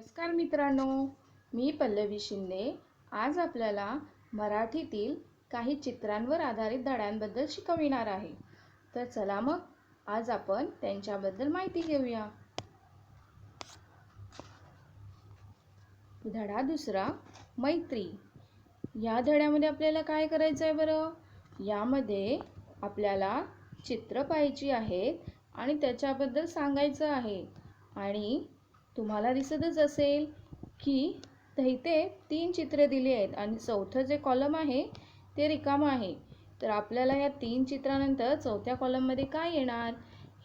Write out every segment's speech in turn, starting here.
नमस्कार मित्रांनो, मी पल्लवी शिंदे आज आपल्याला मराठीतील काही चित्रांवर आधारित धड्यांबद्दल शिकविणार आहे. तर चला मग आज आपण त्यांच्याबद्दल माहिती घेऊया. धडा दुसरा, मैत्री. या धड्यामध्ये आपल्याला काय करायचं आहे बरं? यामध्ये आपल्याला चित्र पाहायची आहेत आणि त्याच्याबद्दल सांगायचं आहे. आणि तुम्हाला दिसतच असेल की इथे 3 चित्रे दिली आहेत आणि चौथं जे कॉलम आहे ते रिकामं आहे. तर आपल्याला या 3 चित्रानंतर चौथ्या कॉलममध्ये काय येणार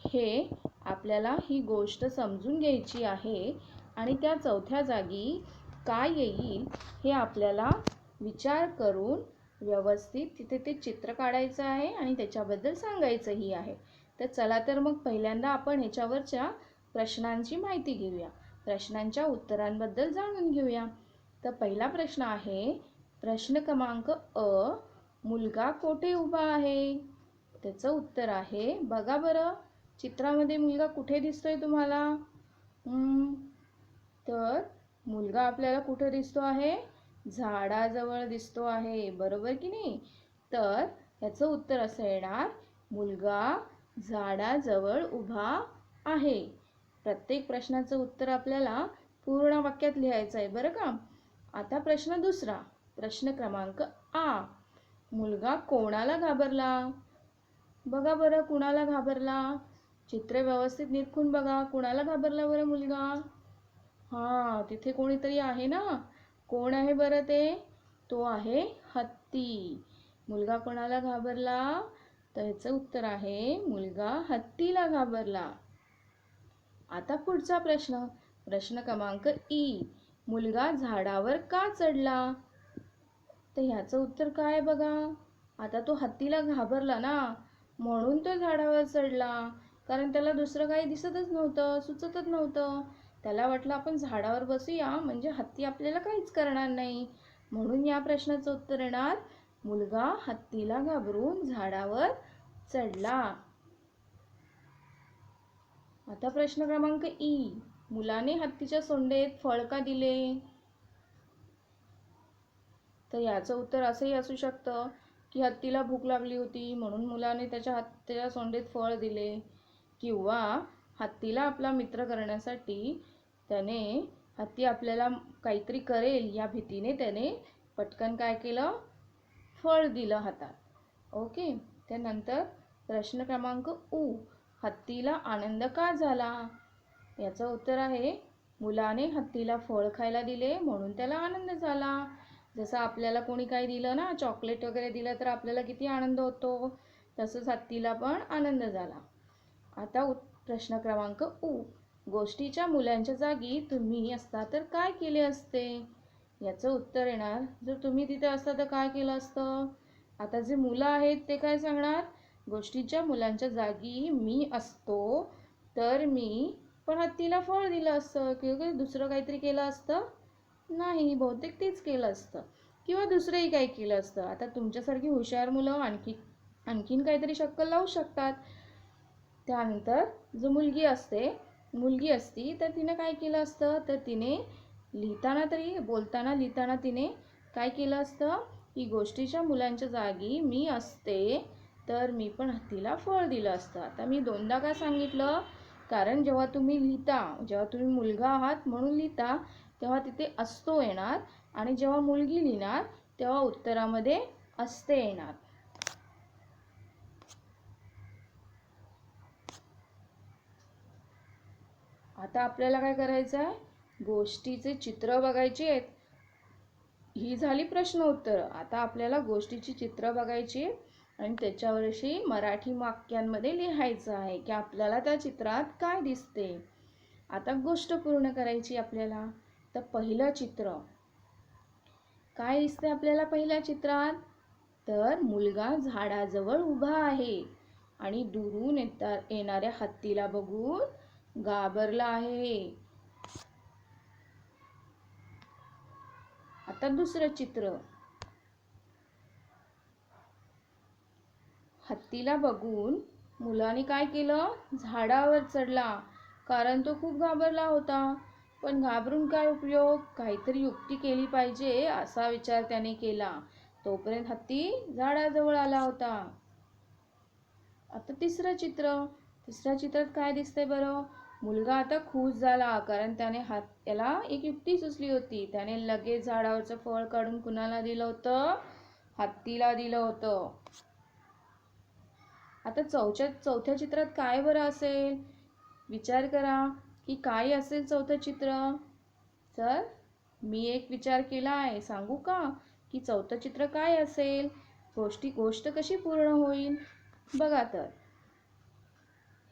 हे आपल्याला ही गोष्ट समजून घ्यायची आहे. आणि त्या चौथ्या जागी काय येईल हे आपल्याला विचार करून व्यवस्थित तिथे ते चित्र काढायचं आहे आणि त्याच्याबद्दल सांगायचंही आहे. तर चला तर मग पहिल्यांदा आपण ह्याच्यावरच्या प्रश्नांची माहिती घेऊया, प्रश्नांच्या उत्तरांबद्दल जाणून घेऊया. तर पहिला प्रश्न आहे प्रश्न क्रमांक अ, मुलगा कोठे उभा आहे? त्याचं उत्तर आहे, बघा बरं चित्रामध्ये मुलगा कुठे दिसतोय तुम्हाला? तर मुलगा आपल्याला कुठे दिसतो आहे? झाडाजवळ दिसतो आहे, बरोबर की नाही? तर याचं उत्तर असं येणार, मुलगा झाडाजवळ उभा आहे. प्रत्येक प्रश्नाचं उत्तर आपल्याला पूर्ण वाक्यात लिहायचं आहे बरं का. आता प्रश्न दुसरा, प्रश्न क्रमांक आ, मुलगा कोणाला घाबरला? बघा बरं कुणाला घाबरला? चित्र व्यवस्थित निरखून बघा, कुणाला घाबरला बरं मुलगा? तिथे कोणीतरी आहे ना. कोण आहे बरं ते? तो आहे हत्ती. मुलगा कोणाला घाबरला? तर ह्याचं उत्तर आहे, मुलगा हत्तीला घाबरला. आता पुढचा प्रश्न, प्रश्न क्रमांक ई, मुलगा झाडावर का चढला? तर ह्याचं उत्तर काय बघा. आता तो हत्तीला घाबरला ना, म्हणून तो झाडावर चढला. कारण त्याला दुसरं काही दिसतच नव्हतं, सुचतच नव्हतं. त्याला वाटलं आपण झाडावर बसूया म्हणजे हत्ती आपल्याला काहीच करणार नाही. म्हणून या प्रश्नाचं उत्तर येणार, मुलगा हत्तीला घाबरून झाडावर चढला. आता प्रश्न क्रमांक ई, मुलाने हत्तीच्या सोंडेत फळ का दिले? तर याचं उत्तर असंही असू शकतं की हत्तीला भूक लागली होती म्हणून मुलाने त्याच्या सोंडेत फळ दिले, किंवा हत्तीला आपला मित्र करण्यासाठी त्याने हत्ती आपल्याला काहीतरी करेल या भीतीने त्याने पटकन काय केलं, फळ दिलं हातात. ओके. त्यानंतर प्रश्न क्रमांक उ, हत्तीला आनंद का झाला? याचं उत्तर आहे, मुलाने हत्तीला फळ खायला दिले म्हणून त्याला आनंद झाला. जसं आपल्याला कोणी काही दिलं ना, चॉकलेट वगैरे दिलं तर आपल्याला किती आनंद होतो, तसंच हत्तीला पण आनंद झाला. आता प्रश्न क्रमांक उ, गोष्टीच्या मुलांच्या जागी तुम्ही असता तर काय केले असते? याचं उत्तर येणार, जर तुम्ही तिथे असता तर काय केलं असतं? आता जे मुलं आहेत ते काय सांगणार, गोष्टीच्या मुलांच्या जागी मी असतो तर मी पण हत्तीला फळ दिलं असतं किंवा दुसरं काहीतरी केलं असतं. नाही, बहुतेक तेच केलं असतं किंवा दुसरंही काही केलं असतं. आता तुमच्यासारखी हुशार मुलं आणखीन काहीतरी शक्कल लावू शकतात. त्यानंतर जो मुलगी असती तर तिने काय केलं असतं, तर तिने लिहिताना तिने काय केलं असतं की गोष्टीच्या मुलांच्या जागी मी असते तर मी पण हत्तीला फळ दिलं असतं. आता मी दोनदा का सांगितलं, कारण जेव्हा तुम्ही मुलगा आहात म्हणून लिहिता तेव्हा तिथे असतो येणार आणि जेव्हा मुलगी लिहिणार तेव्हा उत्तरामध्ये असते येणार. आता आपल्याला काय करायचं आहे, गोष्टीचे चित्र बघायची आहेत. ही झाली प्रश्न उत्तर. आता आपल्याला गोष्टीची चित्र बघायची आणि त्याच्यावरशी मराठी वाक्यांमध्ये लिहायचं आहे की आपल्याला त्या चित्रात काय दिसते. आता गोष्ट पूर्ण करायची आपल्याला. तर पहिलं चित्र काय दिसते आपल्याला पहिल्या चित्रात, तर मुलगा झाडाजवळ उभा आहे आणि दुरून येणाऱ्या हत्तीला बघून घाबरला आहे. आता दुसरं चित्र, हत्तीला बघून मुलाने काय केलं, झाडावर चढला कारण तो खूप घाबरला होता. पण घाबरून काय उपयोग, काहीतरी युक्ती केली पाहिजे असा विचार त्याने केला. तोपर्यंत हत्ती झाडाजवळ आला होता. आता तिसरं तिसऱ्या चित्रात काय दिसतंय बरं? मुलगा आता खुश झाला, कारण त्याला एक युक्ती सुचली होती. त्याने लगेच झाडावरचं फळ काढून कुणाला दिलं होतं? हत्तीला दिलं होतं. आता चौथ्या चित्रात काय बरं असेल? विचार करा की काय असेल चौथं चित्र. तर मी एक विचार केला आहे, सांगू का? की चौथं चित्र काय असेल? गोष्ट कशी पूर्ण होईल? बघा तर,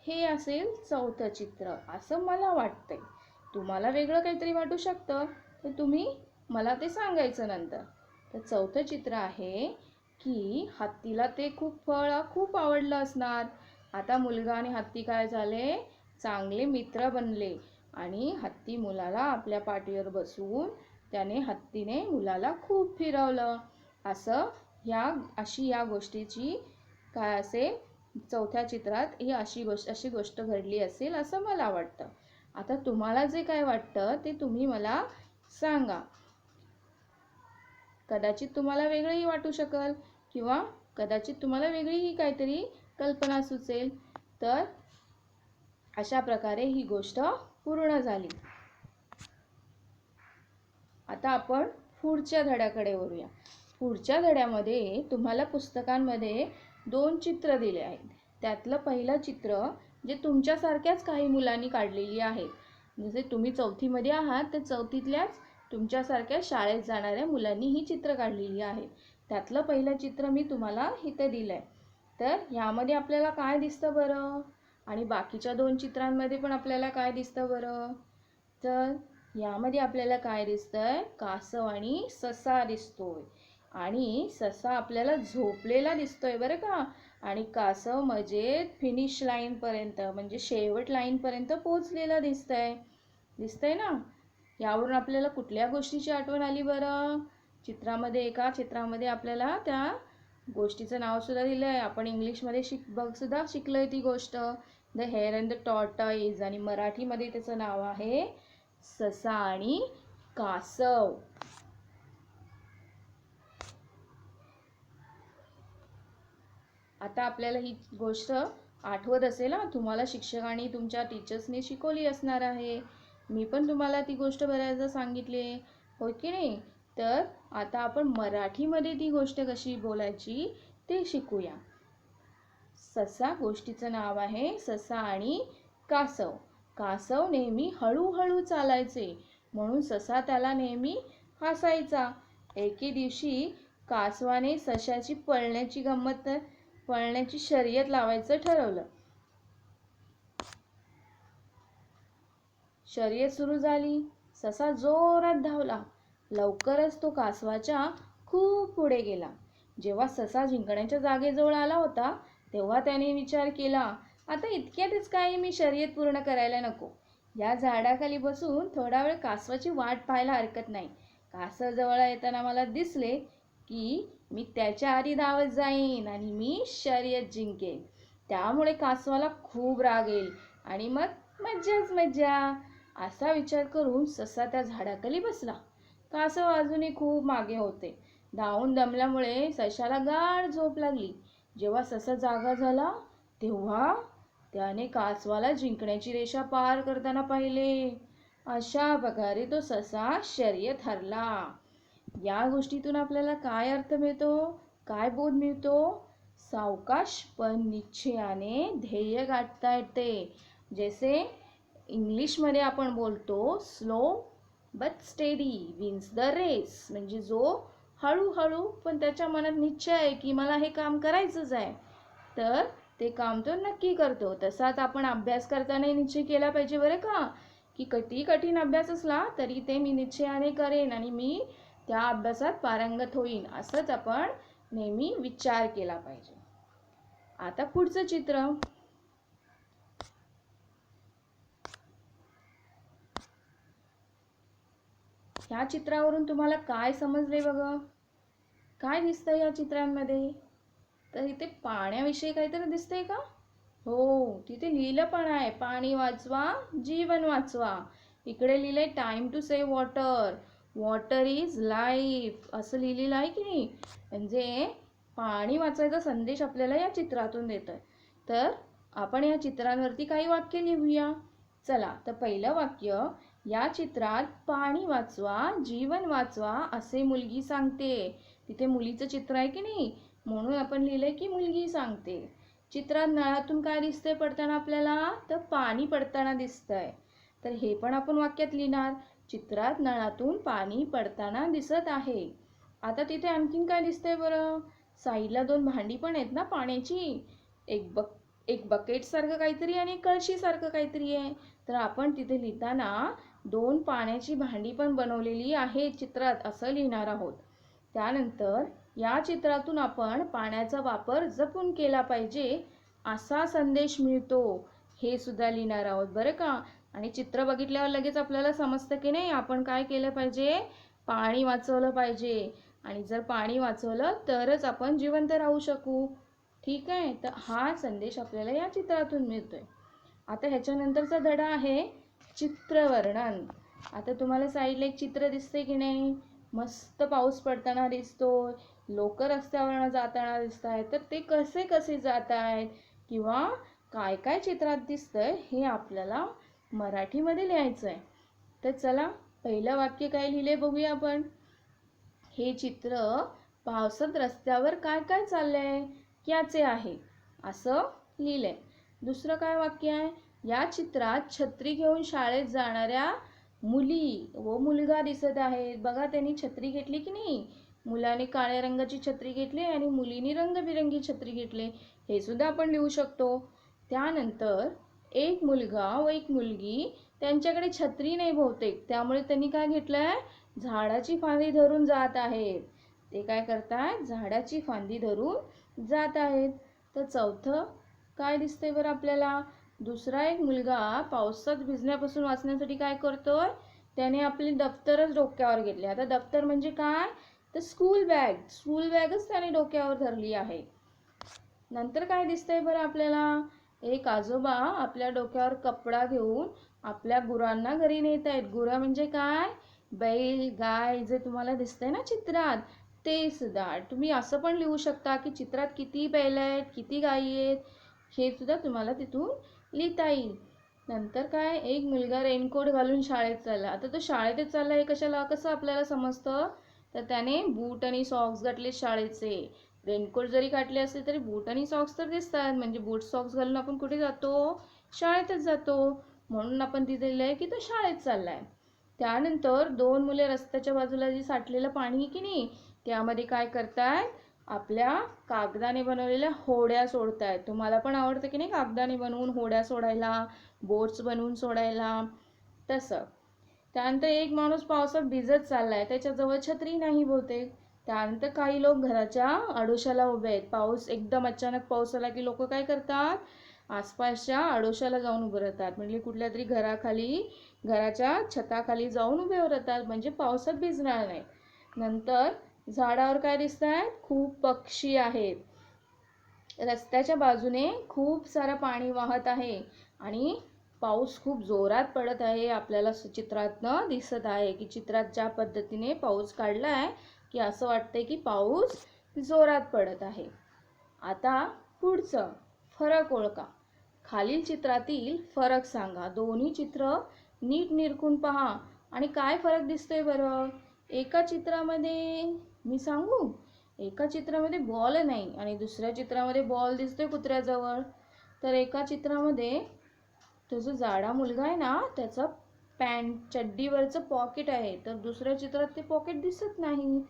हे असेल चौथं चित्र असं मला वाटतंय. तुम्हाला वेगळं काहीतरी वाटू शकतं, तर तुम्ही मला ते सांगायचं नंतर. तर चौथं चित्र आहे की हत्तीला ते फळ खूप आवडलं असणार. आता मुलगा आणि हत्ती काय झाले? चांगले मित्र बनले आणि हत्ती मुलाला आपल्या पाठीवर बसवून हत्तीने मुलाला खूप फिरवलं. अशी या गोष्टीची काय असेल? चौथ्या चित्रात ही अशी गोष्ट घडली असेल असं मला वाटतं. आता तुम्हाला जे काय वाटतं ते तुम्ही मला सांगा. कदाचित तुम्हाला वेगळंही वाटू शकेल किंवा कदाचित तुम्हाला वेगळीही काहीतरी कल्पना सुचेल. तर अशा प्रकारे ही गोष्ट पूर्ण झाली. आता आपण पुढच्या धड्याकडे वळूया. पुढच्या धड्यामध्ये तुम्हाला पुस्तकांमध्ये 2 चित्र दिले आहेत. त्यातलं पहिलं चित्र जे तुमच्यासारख्याच काही मुलांनी काढलेली आहेत. जसे तुम्ही चौथीमध्ये आहात, तर चौथीतल्याच तुमच्यासारख्या शाळेत जाणाऱ्या मुलांनी ही चित्र काढलेली आहेत. त्यातलं पहिलं चित्र मी तुम्हाला इथं दिलंय. तर ह्यामध्ये आपल्याला काय दिसतं बरं? आणि बाकीच्या 2 चित्रांमध्ये पण आपल्याला काय दिसतं बरं? तर यामध्ये आपल्याला काय दिसतंय? कासव आणि ससा दिसतोय. आणि ससा आपल्याला झोपलेला दिसतोय बरं का. आणि कासव मजेत फिनिश लाईन पर्यंत म्हणजे शेवट लाईन पर्यंत पोहोचलेला दिसतंय ना. यावरून आपल्याला कुठल्या गोष्टीची आठवण आली बरं? एका चित्रामध्ये आपल्याला त्या गोष्टीचं नाव सुद्धा दिलंय. आपण इंग्लिशमध्ये सुद्धा शिकलोय ती गोष्ट, the hair and the tortoise. आणि मराठीमध्ये त्याचं नाव आहे ससा आणि कासव. आता आपल्याला ही गोष्ट आठवत असेल ना, तुम्हाला शिक्षकांनी तुमच्या टीचर्सनी शिकवली असणार आहे. मी पण तुम्हाला ती गोष्ट बऱ्याचदा सांगितली, हो की नाही? तर आता आपण मराठीमध्ये ती गोष्ट कशी बोलायची ते शिकूया. गोष्टीचं नाव आहे ससा आणि कासव. कासव नेहमी हळूहळू चालायचे, म्हणून ससा त्याला नेहमी हसायचा. एके दिवशी कासवाने सशाची पळण्याची शर्यत लावायचं ठरवलं. शर्यत सुरू झाली. ससा जोरात धावला. लवकरच तो कासवाच्या खूप पुढे गेला. जेव्हा ससा जिंकण्याच्या जागेजवळ आला होता, तेव्हा त्याने विचार केला, आता इतक्यातच काही मी शर्यत पूर्ण करायला नको. या झाडाखाली बसून थोडा वेळ कासवाची वाट पाहायला हरकत नाही. कासव जवळ येताना मला दिसले की मी त्याच्या आधी धावत जाईन आणि मी शर्यत जिंकेन. त्यामुळे कासवाला खूप राग येईल आणि मग मज्जाच मज्जा. असा विचार करून ससा त्या झाडाखाली बसला. कासव अजूनही खूप मागे होते. धावून दमल्यामुळे सशाला गाढ झोप लागली. जेव्हा ससा जागा झाला, तेव्हा त्याने कासवाला जिंकण्याची रेषा पार करताना पाहिले. अशा प्रकारे तो ससा शर्यत हरला. या गोष्टीतून आपल्याला काय अर्थ मिळतो? काय बोध मिळतो? सावकाश पण निश्चयाने ध्येय गाठता येते. जसे इंग्लिशमध्ये आपण बोलतो, slow but steady wins the race. म्हणजे जो हळूहळू पण त्याच्या मनात निश्चय आहे की मला हे काम करायचंच आहे, तर ते काम तो नक्की करतो. तसाच आपण अभ्यास करताना निश्चय केला पाहिजे बरं का, की किती कठीण अभ्यास असला तरी ते मी निश्चयाने करेन आणि मी त्या अभ्यासात पारंगत होईन, असंच आपण नेहमी विचार केला पाहिजे. आता पुढचं चित्र. ह्या चित्रावरून तुम्हाला काय समजले बघा? काय दिसतं या चित्रांमध्ये? तर इथे पाण्याविषयी काहीतरी दिसतंय का? हो, तिथे लिहिलं पण आहे, पाणी वाचवा जीवन वाचवा. इकडे लिहिलंय time to save water, water is life असं लिहिलेलं आहे की नाही. म्हणजे पाणी वाचवायचा संदेश आपल्याला या चित्रातून देत आहे. तर आपण या चित्रांवरती काही वाक्य लिहूया. चला, तर पहिलं वाक्य, या चित्रात पाणी वाचवा, जीवन वाचवा असे मुलगी सांगते. तिथे मुलीचं चित्र आहे की नाही, म्हणून आपण लिहिलंय की मुलगी सांगते. चित्रात नळातून काय दिसतंय पडताना आपल्याला, तर पाणी पडताना दिसतंय. तर हे पण आपण वाक्यात लिहिणार, चित्रात नळातून पाणी पडताना दिसत आहे. आता तिथे आणखीन काय दिसतंय बरं, साईडला 2 भांडी पण आहेत ना पाण्याची, एक बकेट सारखं काहीतरी आणि एक कळशी सारखं काहीतरी आहे. तर आपण तिथे लिहिताना 2 पाण्याची भांडी पण बनवलेली आहे चित्रात असं लिहिणार आहोत. त्यानंतर या चित्रातून आपण पाण्याचा वापर जपून केला पाहिजे असा संदेश मिळतो हे सुद्धा लिहिणार आहोत बरं का. आणि चित्र बघितल्यावर लगेच आपल्याला समजतं की नाही आपण काय केलं पाहिजे, पाणी वाचवलं पाहिजे. आणि जर पाणी वाचवलं तरच आपण जिवंत राहू शकू. ठीक आहे, तर हा संदेश आपल्याला या चित्रातून मिळतोय. आता ह्याच्यानंतरचा धडा आहे चित्रवर्णन. आता तुम्हाला साईडला एक चित्र दिसते की नाही, मस्त पाऊस पडताना दिसतोय, लोक रस्त्यावरनं जाताना दिसत आहेत. तर ते कसे कसे जात आहेत किंवा काय काय चित्रात दिसतंय हे आपल्याला मराठीमध्ये लिहायचं आहे. तर चला, पहिलं वाक्य काय लिहिले बघूया आपण. हे चित्र पावसात रस्त्यावर काय काय चाललंय याचे आहे असं लिहिलंय. दुसरं काय वाक्य आहे, या चित्रात छत्री घेऊन शाळेत जाणाऱ्या मुली व मुलगा दिसत आहेत. बघा, त्यांनी छत्री घेतली की नाही, मुलाने काळ्या रंगाची छत्री घेतली आणि मुलीने रंगबिरंगी छत्री घेतली, हे सुद्धा आपण लिहू शकतो. त्यानंतर एक मुलगा व एक मुलगी, त्यांच्याकडे छत्री नाही बहुतेक, त्यामुळे त्यांनी काय घेतलंय, झाडाची फांदी धरून जात आहेत. ते काय करतायत, झाडाची फांदी धरून जात आहेत. तर चौथं काय दिसतंय बरं आपल्याला, दुसरा एक मुलगा पावसात भिजण्यापासून वाचण्यासाठी काय करतोय, त्याने आपली दप्तरच डोक्यावर घेतली. आता दप्तर म्हणजे काय, तर स्कूल बॅगच त्याने डोक्यावर धरली आहे. नंतर काय दिसतंय बरं आपल्याला, एक आजोबा आपल्या डोक्यावर कपडा घेऊन आपल्या गुरांना घरी नेत आहेत. गुरं म्हणजे काय, बैल गाय जे तुम्हाला दिसतंय ना चित्रात, ते सुद्धा तुम्ही असं पण लिहू शकता की चित्रात किती बैल आहेत, किती गायी आहेत, हे सुद्धा तुम्हाला तिथून लिहिता येईल. नंतर काय, एक मुलगा रेनकोट घालून शाळेत चालला. आता तो शाळेतच चालला हे कसं आपल्याला समजतं, तर त्याने बूट आणि सॉक्स घातले शाळेचे. रेनकोट जरी घातले असले तरी बूट आणि सॉक्स तर दिसतात, म्हणजे बूट सॉक्स घालून आपण कुठे जातो, शाळेतच जातो. म्हणून आपण तिथे लिहिलंय की तो शाळेत चाललाय. त्यानंतर 2 मुले रस्त्याच्या बाजूला जे साठलेलं पाणी आहे की नाही, त्यामध्ये काय करतायत, आपल्या कागदाने बनवलेल्या होड्या सोडतायत. तुम्हाला पण आवडतं की नाही कागदाने बनवून होड्या सोडायला, बोट्स बनवून सोडायला, तसं. त्यानंतर एक माणूस पावसात भिजत चाललाय, त्याच्याजवळ छत्री नाही बहुतेक. त्यानंतर काही लोक घराच्या आडोशाला उभे आहेत. पाऊस एकदम अचानक पाऊस आला की लोक काय करतात, आसपासच्या आडोशाला जाऊन उभे राहतात, म्हणजे कुठल्या तरी घराच्या छताखाली जाऊन उभे राहतात, म्हणजे पावसात भिजणार नाही. नंतर झाडावर काय दिसत आहेत, खूप पक्षी आहेत. रस्त्याच्या बाजूने खूप सारं पाणी वाहत आहे आणि पाऊस खूप जोरात पडत आहे. आपल्याला चित्रातनं दिसत आहे की चित्रात ज्या पद्धतीने पाऊस काढला आहे की असं वाटतंय की पाऊस जोरात पडत आहे. आता पुढचं, फरक ओळखा. खालील चित्रातील फरक सांगा. दोन्ही चित्र नीट निरखून पहा आणि काय फरक दिसतोय बरं. एका चित्रामध्ये मी सांगू, एका चित्रामध्ये बॉल नाही आणि दुसऱ्या चित्रामध्ये बॉल दिसतोय कुत्र्याजवळ. तर एका चित्रामध्ये तो जो जाडा मुलगा आहे ना, त्याचा चड्डीवरचं पॉकेट आहे, तर दुसऱ्या चित्रात ते पॉकेट दिसत नाही.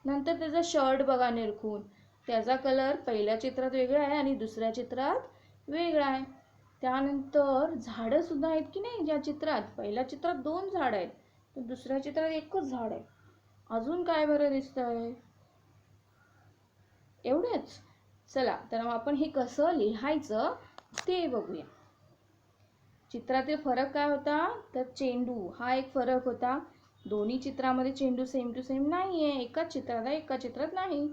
नंतर त्याचा शर्ट बघा निरखून, त्याचा कलर पहिल्या चित्रात वेगळा आहे आणि दुसऱ्या चित्रात वेगळा आहे. त्यानंतर झाडं सुद्धा आहेत की नाही, ज्या चित्रात पहिल्या चित्रात 2 झाड आहेत तर दुसऱ्या चित्रात एकच झाड आहे. अजून काय बरं दिसतंय, एवढंच. चला, तर मग आपण हे कसं लिहायचं ते बघूया. चित्रातील फरक काय होता, तर चेंडू हा एक फरक होता. दोन्ही चित्रामध्ये चेंडू सेम टू सेम नाही आहे, एकाच चित्रात आहे एका चित्रात नाही.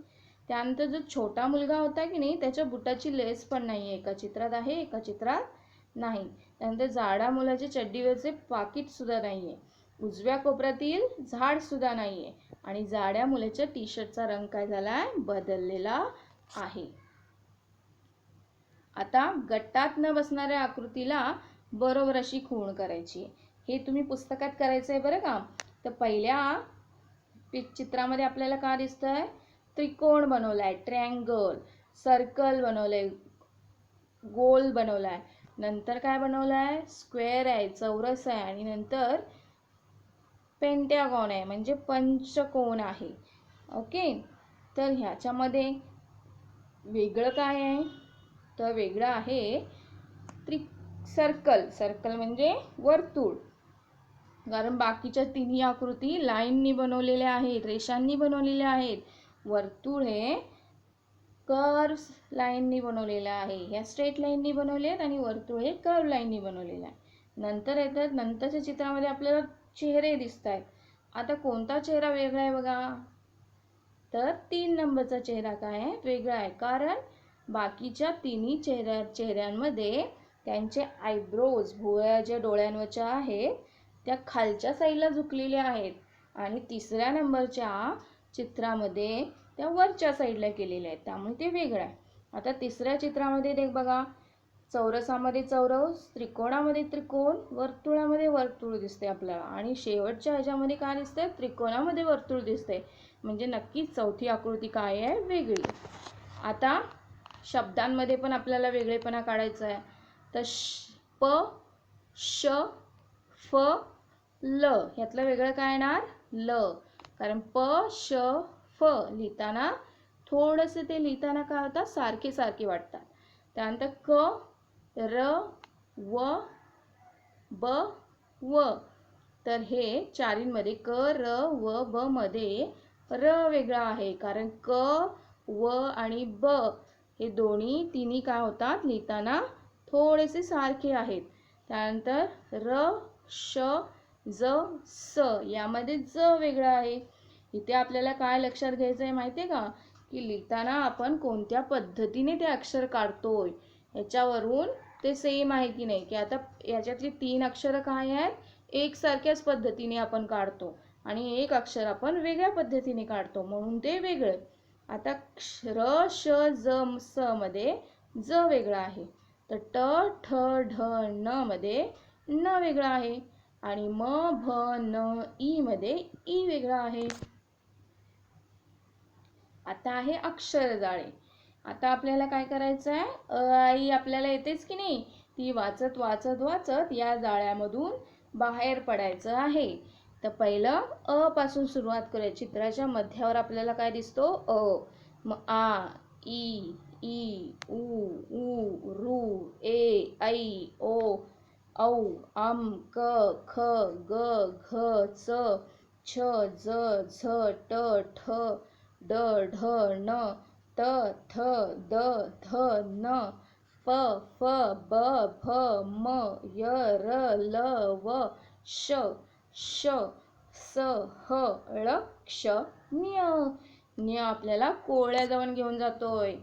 त्यानंतर जो छोटा मुलगा होता की नाही, त्याच्या बुटाची लेस पण नाही आहे, एका चित्रात आहे एका चित्रात नाही. त्यानंतर जाड्या मुलाच्या चड्डीवरचे पाकिट सुद्धा नाही आहे. उजव्या कोपऱ्यातील झाड सुद्धा नाही आहे. आणि जाड्या मुलाच्या टी शर्टचा रंग काय झालाय? बदललेला आहे. आता गटात न बसणाऱ्या आकृतीला बरोबर अशी खूण करायची. हे तुम्ही पुस्तकात करायचं आहे बरं का. तर पहिल्या चित्रामध्ये आपल्याला काय दिसतंय? त्रिकोण बनवलाय, ट्रायंगल, सर्कल बनवलंय, गोल बनवलाय. नंतर काय बनवलाय? स्क्वेअर आहे, चौरस आहे, आणि नंतर पेंटॅगॉन आहे म्हणजे पंचकोन आहे. ओके. तर ह्याच्यामध्ये वेगळं काय आहे? तर वेगळं आहे सर्कल. सर्कल म्हणजे वर्तुळ. कारण बाकीच्या तिन्ही आकृती लाईननी बनवलेल्या आहेत, रेषांनी बनवलेल्या आहेत. वर्तुळ हे कर्व्स लाईननी बनवलेलं आहे. ह्या स्ट्रेट लाईननी बनवले आहेत आणि वर्तुळ हे कर्व लाईननी बनवलेलं आहे. नंतर येतात, नंतरच्या चित्रामध्ये आपल्याला चेहरे दिसत आहेत. आता कोणता चेहरा वेगळा आहे बघा? तर 3 नंबरचा चेहरा काय आहे? वेगळा आहे. कारण बाकीच्या तिन्ही चेहऱ्यांमध्ये त्यांचे आयब्रोज, भुवया ज्या डोळ्यांवरच्या आहेत त्या खालच्या साईडला झुकलेल्या आहेत, आणि 3ऱ्या नंबरच्या चित्रामध्ये त्या वरच्या साईडला केलेल्या आहेत, त्यामुळे ते वेगळं आहे. आता 3ऱ्या चित्रामध्ये देख बघा, चौरसामध्ये चौरस, त्रिकोणामध्ये त्रिकोण, वर्तुळामध्ये वर्तुळ दिसते आपल्याला, आणि शेवटच्या ह्याच्यामध्ये काय दिसतंय? त्रिकोणामध्ये वर्तुळ दिसते. म्हणजे नक्कीच चौथी आकृती काय आहे? वेगळी. आता शब्दांमध्ये पण आपल्याला वेगळेपणा काढायचा आहे. तर प, श, फ, ल ह्यातलं वेगळं काय येणार? ल. कारण प, श, फ लिहिताना थोडंसं ते लिहिताना काय होतात? सारखे सारखे वाटतात. त्यानंतर क, र, व, ब, व. तर हे चारींमध्ये क, र, व, ब मध्ये र वेगळा आहे. कारण क, व आणि ब हे तिन्ही काय होतात? लिहिताना थोडेसे सारखे आहेत. त्यानंतर र, श, ज, स यामध्ये ज वेगळा आहे. इथे आपल्याला काय लक्षात घ्यायचं आहे माहिती आहे का? की लिहिताना आपण कोणत्या पद्धतीने ते अक्षर काढतोय याच्यावरून ते सेम आहे की नाही. की आता याच्यातली 3 अक्षरं काय आहेत? एकसारख्याच पद्धतीने आपण काढतो, आणि एक अक्षर आपण वेगळ्या पद्धतीने काढतो, म्हणून ते वेगळं. आता र, श, ज, स मध्ये ज वेगळा आहे. तर ट, ठ, ढ, न मध्ये न वेगळा आहे, आणि म, भ, न, ई मध्ये ई वेगळा आहे. आता आहे अक्षरजाळे. आता आपल्याला काय करायचं आहे? अ, आई आपल्याला येतेच की नाही, ती वाचत वाचत वाचत या जाळ्यामधून बाहेर पडायचं आहे. तर पहिलं अ पासून सुरुवात करूया. चित्राच्या मध्यावर आपल्याला काय दिसतो? अ. मग आ, ई, ई, उ, ऊ, रू, ए, ऐ, ओ, औ, अम, क, ख, ग, घ, च, छ, ज, झ, ट, ठ, ड, ढ, न, त, थ, द, ध, न, प, फ, ब, भ, म, य, र, ल, व, श, श, स, ह, ळ, क्ष, ञ. ञ आपल्याला कोळ्याजवळ घेऊन जातोय.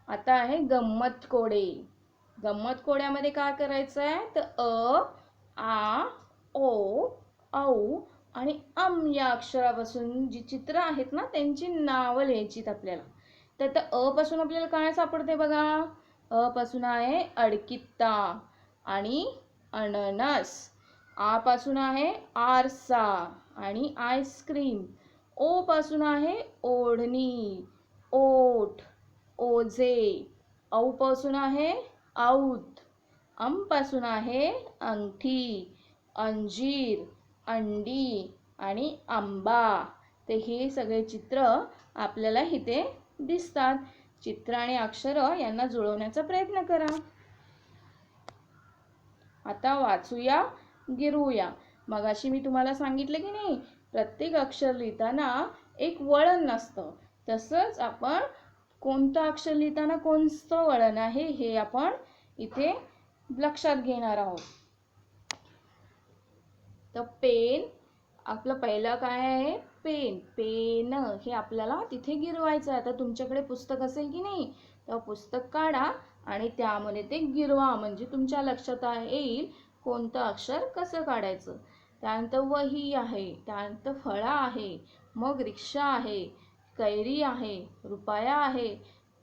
आता आहे गंमत कोडे. गंमत कोड्यामध्ये काय करायचं आहे? तर अ, आ, ओ, औ आणि अम या अक्षरापासून जी चित्र आहेत ना त्यांची नावं लिहायची आपल्याला. तर अ पासून आपल्याला काय सापडते बघा? अ पासून आहे अडकित्ता आणि अननस. आ पासून आहे आरसा आणि आईस्क्रीम. ओ पासून आहे ओढणी, ओठ, ओझे. औ पासून आहे औत. अम पासून आहे अंगठी, अंजीर, अंडी आणि आंबा. ते हे सगळे चित्र आपल्याला इथे दिसतात. चित्र आणि अक्षर यांना जुळवण्याचा प्रयत्न करा. आता वाचूया, गिरवूया. मगाशी मी तुम्हाला सांगितलं की नाही, प्रत्येक अक्षर लिहिताना एक वळण नसतं. तसंच आपण कोणतं अक्षर लिहिताना कोणतं वळण आहे हे आपण इथे लक्षात घेणार आहोत. तर पेन आपलं पहिलं काय आहे? पेन. पेन हे आपल्याला तिथे गिरवायचं आहे. आता तुमच्याकडे पुस्तक असेल की नाही, तर पुस्तक काढा आणि त्यामध्ये ते गिरवा म्हणजे तुमच्या लक्षात येईल कोणतं अक्षर कसं काढायचं. त्यानंतर वही आहे, त्यानंतर फळा आहे, मग रिक्षा आहे, कैरी आहे, रुपया आहे,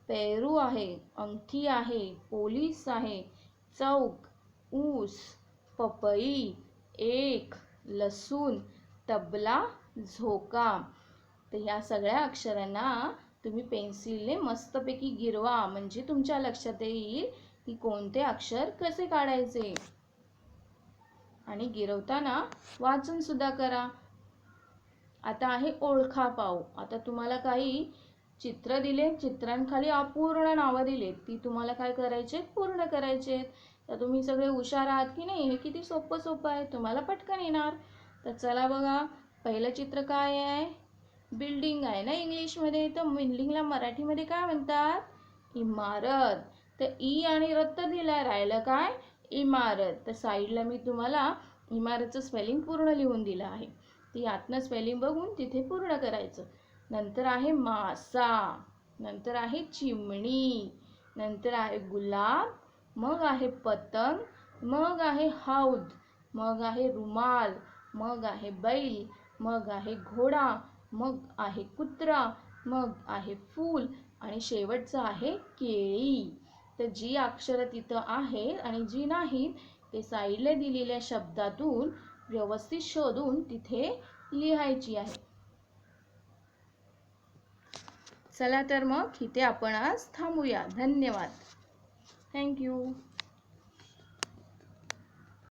पेरू आहे, अंगठी आहे, पोलीस आहे, चौक, ऊस, पपई, एक, लसूण, तबला, झोका. तर ह्या सगळ्या अक्षरांना तुम्ही पेन्सिलने मस्तपैकी गिरवा म्हणजे तुमच्या लक्षात येईल की कोणते अक्षर कसे काढायचे. आणि गिरवताना वाचन सुद्धा करा. आता आहे ओळखा पाव. आता तुम्हाला काही चित्र दिले, चित्रांखाली अपूर्ण नावं दिलेत, ती तुम्हाला काय करायचे, पूर्ण करायचे. तर तुम्ही सगळे हुशार आहात की नाही, हे किती सोपं आहे, तुम्हाला पटकन येणार. तर चला बघा, पहिलं चित्र काय आहे, बिल्डिंग आहे ना इंग्लिशमध्ये. तर बिल्डिंगला मराठीमध्ये काय म्हणतात, इमारत. तर ई आणि रत्त दिला, राहिलं काय, इमारत. तर साईडला मी तुम्हाला इमारतचं स्पेलिंग पूर्ण लिहून दिलं आहे, ती आतनं स्पेलिंग बघून तिथे पूर्ण करायचं. नंतर आहे मासा, नंतर आहे चिमणी, नंतर आहे गुलाब, मग आहे पतंग, मग आहे हौद, मग आहे रुमाल, मग आहे बैल, मग आहे घोडा, मग आहे कुत्रा, मग आहे फूल आणि शेवटचं आहे केळी. तर जी अक्षरं तिथं आहेत आणि जी नाहीत ते साईडला दिलेल्या शब्दातून व्यवस्थित शोधून तिथे लिहायची आहे. चला तर मग इथे आपण आज थांबूया. धन्यवाद. थँक्यू.